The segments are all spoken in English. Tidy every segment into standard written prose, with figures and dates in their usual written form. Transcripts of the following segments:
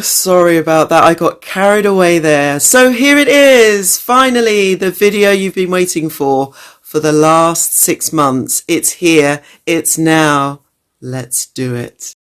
sorry about that. I got carried away there. So here it is, finally, the video you've been waiting for the last 6 months. It's here, it's now. Let's do it.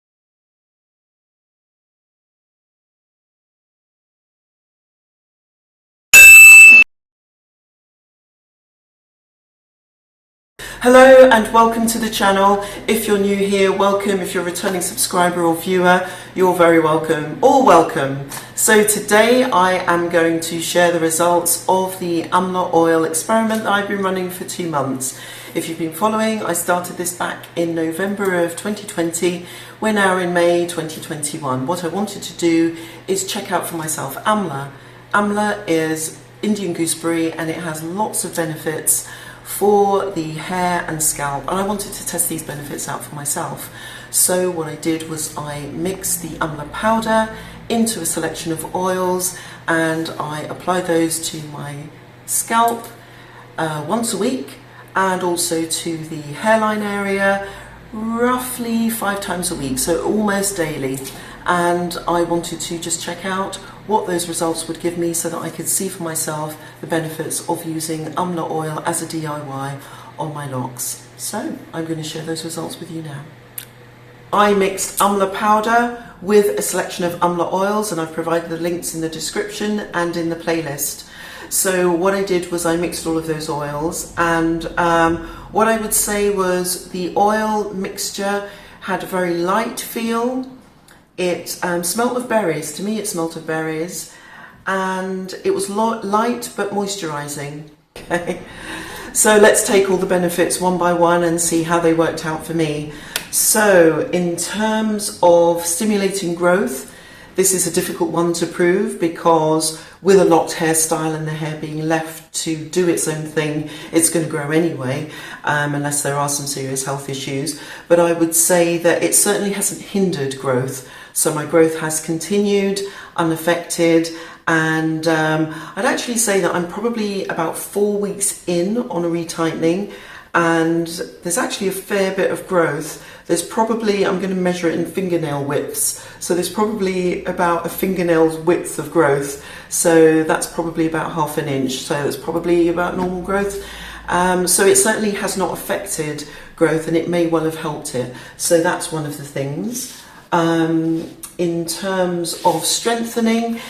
Hello and welcome to the channel. If you're new here, welcome. If you're a returning subscriber or viewer, you're very welcome. All welcome. So today I am going to share the results of the Amla oil experiment that I've been running for 2 months. If you've been following, I started this back in November of 2020. We're now in May 2021. What I wanted to do is check out for myself Amla. Amla is Indian gooseberry and it has lots of benefits for the hair and scalp, and I wanted to test these benefits out for myself. So what I did was I mixed the Amla powder into a selection of oils and I applied those to my scalp once a week and also to the hairline area roughly 5 times a week, so almost daily. And I wanted to just check out what those results would give me so that I could see for myself the benefits of using Amla oil as a DIY on my locks. So I'm going to share those results with you now. I mixed Amla powder with a selection of Amla oils, and I've provided the links in the description and in the playlist. So what I did was I mixed all of those oils, and what I would say was the oil mixture had a very light feel. It smelt of berries. To me it smelt of berries, and it was light but moisturising. Okay, so let's take all the benefits one by one and see how they worked out for me. So in terms of stimulating growth, this is a difficult one to prove because with a locked hairstyle and the hair being left to do its own thing, it's going to grow anyway, unless there are some serious health issues. But I would say that it certainly hasn't hindered growth. So my growth has continued unaffected, and I'd actually say that I'm probably about 4 weeks in on a retightening, and there's actually a fair bit of growth. There's probably, I'm going to measure it in fingernail widths, so there's probably about a fingernail's width of growth, so that's probably about ½ an inch, so it's probably about normal growth. So it certainly has not affected growth, and it may well have helped it, so that's one of the things. In terms of strengthening,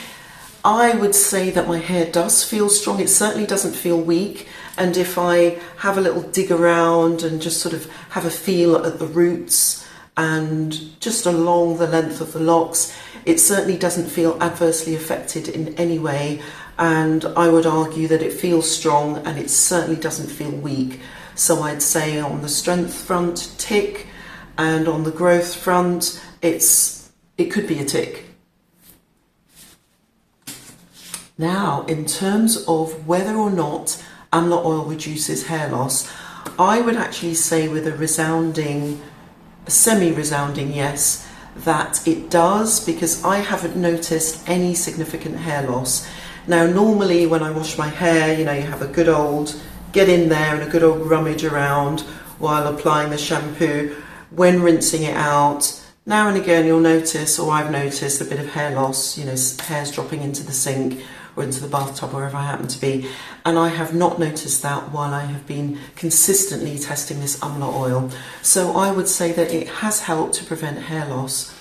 I would say that my hair does feel strong. It certainly doesn't feel weak, and if I have a little dig around and just sort of have a feel at the roots and just along the length of the locks, it certainly doesn't feel adversely affected in any way, and I would argue that it feels strong and it certainly doesn't feel weak. So I'd say on the strength front, tick, and on the growth front, it could be a tick. Now, in terms of whether or not Amla oil reduces hair loss, I would actually say with a semi-resounding yes, that it does, because I haven't noticed any significant hair loss. Now, normally when I wash my hair, you have a good old get in there and a good old rummage around while applying the shampoo. When rinsing it out, now and again you'll notice, or I've noticed, a bit of hair loss, hairs dropping into the sink or into the bathtub, wherever I happen to be, and I have not noticed that while I have been consistently testing this Amla oil. So I would say that it has helped to prevent hair loss.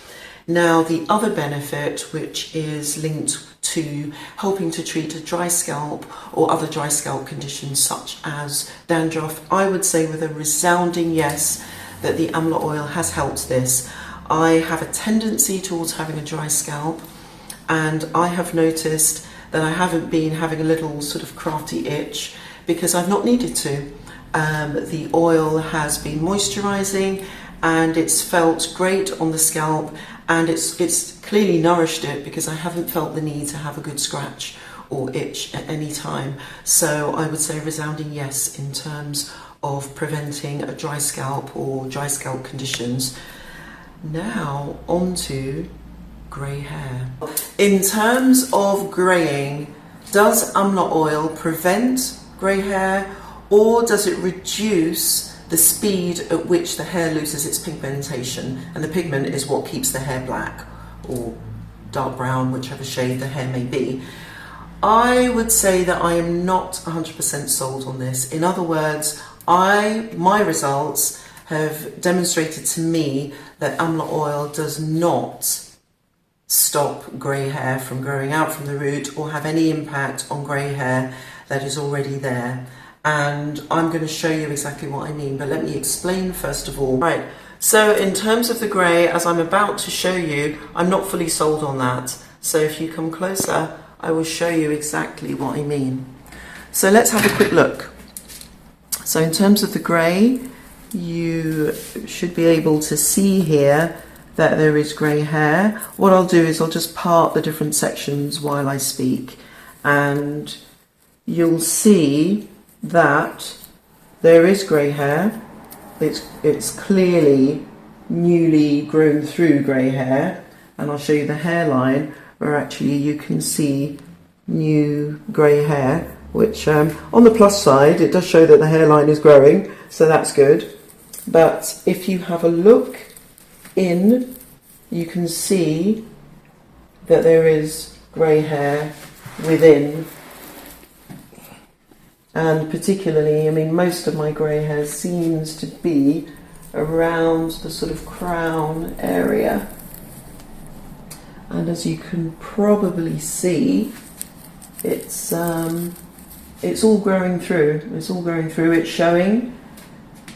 Now, the other benefit, which is linked to helping to treat a dry scalp or other dry scalp conditions such as dandruff, I would say with a resounding yes that the Amla oil has helped this. I have a tendency towards having a dry scalp, and I have noticed that I haven't been having a little sort of crafty itch because I've not needed to. The oil has been moisturising and it's felt great on the scalp, and it's clearly nourished it because I haven't felt the need to have a good scratch or itch at any time. So I would say a resounding yes in terms of preventing a dry scalp or dry scalp conditions. Now on to grey hair. In terms of greying, does Amla oil prevent grey hair, or does it reduce the speed at which the hair loses its pigmentation? And the pigment is what keeps the hair black or dark brown, whichever shade the hair may be. I would say that I am not 100% sold on this. In other words, my results have demonstrated to me that Amla oil does not stop grey hair from growing out from the root or have any impact on grey hair that is already there. And I'm going to show you exactly what I mean, but let me explain first of all. Right, so in terms of the grey, as I'm about to show you, I'm not fully sold on that. So if you come closer, I will show you exactly what I mean. So let's have a quick look. So in terms of the grey, you should be able to see here that there is grey hair. What I'll do is I'll just part the different sections while I speak, and you'll see that there is grey hair. It's clearly newly grown through grey hair, and I'll show you the hairline where actually you can see new grey hair, which on the plus side it does show that the hairline is growing, so that's good. But if you have a look in, you can see that there is grey hair within, and particularly, I mean, most of my grey hair seems to be around the sort of crown area, and as you can probably see, it's all growing through. It's all growing through. It's showing.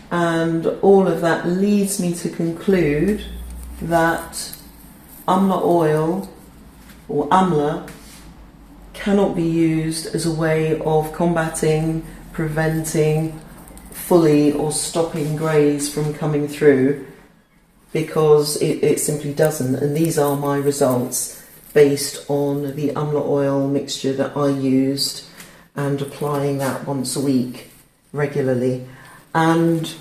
And all of that leads me to conclude that Amla oil, or Amla, cannot be used as a way of combating, preventing, fully or stopping greys from coming through, because it simply doesn't. And these are my results based on the Amla oil mixture that I used and applying that once a week regularly. And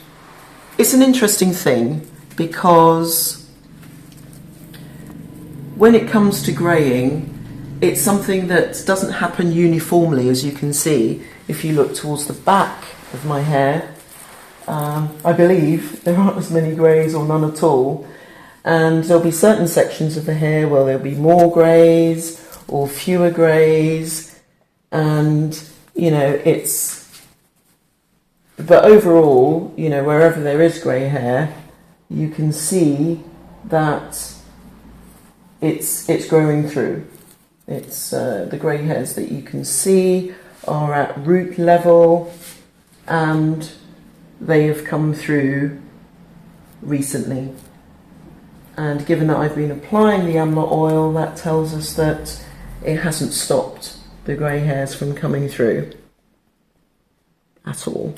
it's an interesting thing, because when it comes to greying, it's something that doesn't happen uniformly, as you can see. If you look towards the back of my hair, I believe there aren't as many greys or none at all. And there'll be certain sections of the hair where there'll be more greys or fewer greys. And, you know, but overall, you know, wherever there is grey hair, you can see that it's growing through. It's the grey hairs that you can see are at root level, and they have come through recently. And given that I've been applying the Amla oil, that tells us that it hasn't stopped the grey hairs from coming through at all.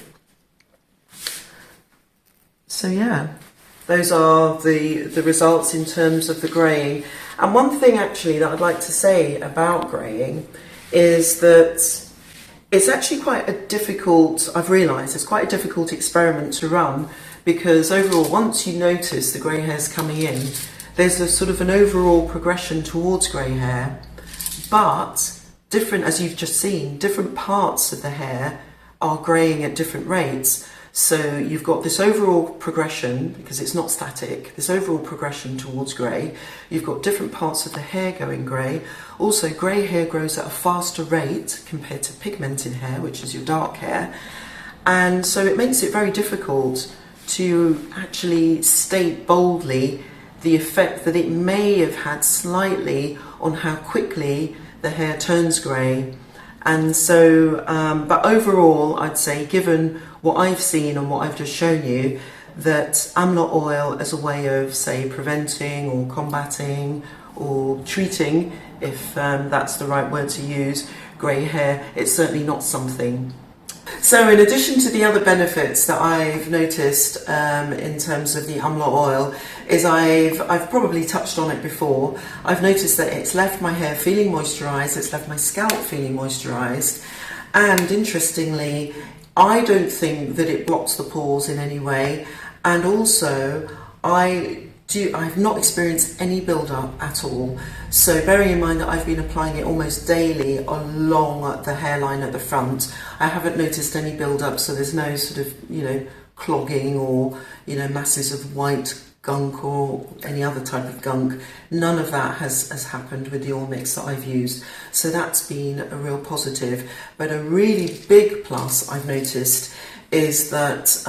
So yeah, those are the results in terms of the greying. And one thing actually that I'd like to say about greying is that it's actually quite a difficult, I've realised it's quite a difficult experiment to run, because overall, once you notice the grey hairs coming in, there's a sort of an overall progression towards grey hair, but different, as you've just seen, different parts of the hair are greying at different rates. So you've got this overall progression, because it's not static, this overall progression towards grey. You've got different parts of the hair going grey. Also, grey hair grows at a faster rate compared to pigmented hair, which is your dark hair. And so it makes it very difficult to actually state boldly the effect that it may have had slightly on how quickly the hair turns grey. And so, but overall, I'd say, given what I've seen and what I've just shown you, that Amla oil as a way of, say, preventing or combating or treating, if that's the right word to use, grey hair, it's certainly not something. So in addition to the other benefits that I've noticed in terms of the Amla oil, is I've probably touched on it before. I've noticed that it's left my hair feeling moisturised, it's left my scalp feeling moisturised, and interestingly, I don't think that it blocks the pores in any way, and also I've not experienced any build-up at all. So bearing in mind that I've been applying it almost daily along the hairline at the front, I haven't noticed any build-up, so there's no sort of, you know, clogging or, you know, masses of white gunk or any other type of gunk. None of that has happened with the oil mix that I've used. So that's been a real positive. But a really big plus I've noticed is that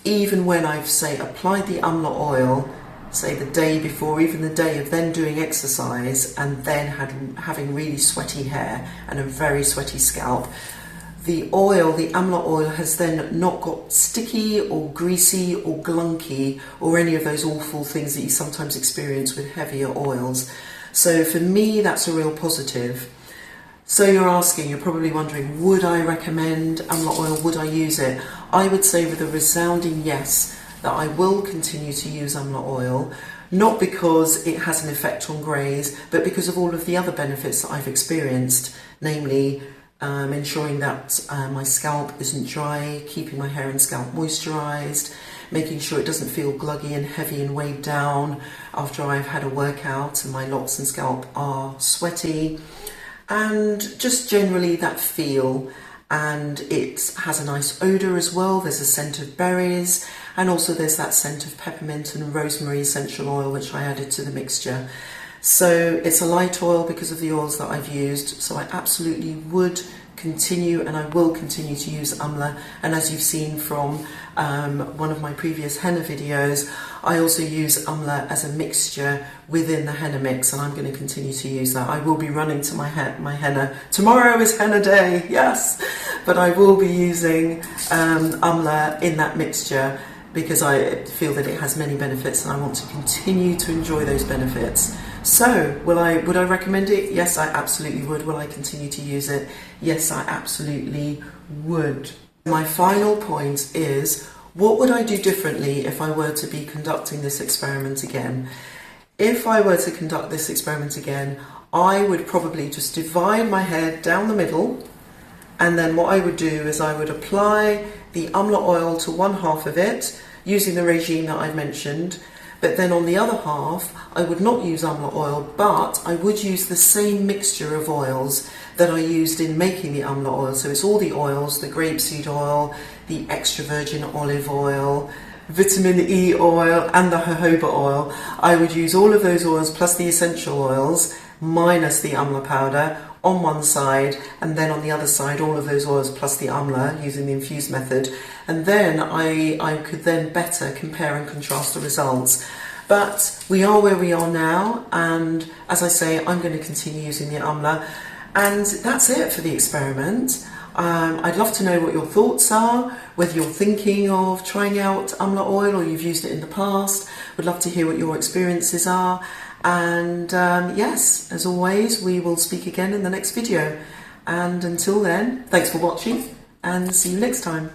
even when I've, say, applied the Amla oil, say the day before, even the day of then doing exercise, and then having really sweaty hair and a very sweaty scalp, the oil, the Amla oil, has then not got sticky or greasy or glunky or any of those awful things that you sometimes experience with heavier oils. So for me, that's a real positive. So you're probably wondering, would I recommend Amla oil? Would I use it? I would say with a resounding yes, that I will continue to use Amla oil, not because it has an effect on greys, but because of all of the other benefits that I've experienced, namely ensuring that my scalp isn't dry, keeping my hair and scalp moisturised, making sure it doesn't feel gluggy and heavy and weighed down after I've had a workout and my locks and scalp are sweaty, and just generally that feel. And it has a nice odour as well. There's a scent of berries, and also there's that scent of peppermint and rosemary essential oil which I added to the mixture. So it's a light oil because of the oils that I've used, so I absolutely would continue, and I will continue to use Amla. And as you've seen from one of my previous henna videos, I also use Amla as a mixture within the henna mix, and I'm going to continue to use that. I will be running to my henna. Tomorrow is henna day, yes, but I will be using Amla in that mixture because I feel that it has many benefits and I want to continue to enjoy those benefits. So would I recommend it? Yes, I absolutely would. Will I continue to use it? Yes, I absolutely would. My final point is, what would I do differently if I were to be conducting this experiment again? If I were to conduct this experiment again, I would probably just divide my hair down the middle, and then what I would do is I would apply the Amla oil to one half of it using the regime that I mentioned. But then on the other half, I would not use Amla oil, but I would use the same mixture of oils that I used in making the Amla oil. So it's all the oils, the grapeseed oil, the extra virgin olive oil, vitamin E oil, and the jojoba oil. I would use all of those oils plus the essential oils minus the Amla powder on one side, and then on the other side all of those oils plus the Amla using the infused method, and then I could then better compare and contrast the results. But we are where we are now, and as I say, I'm going to continue using the Amla, and that's it for the experiment. I'd love to know what your thoughts are, whether you're thinking of trying out Amla oil or you've used it in the past. Would love to hear what your experiences are. And yes, as always, we will speak again in the next video. And until then, thanks for watching and see you next time.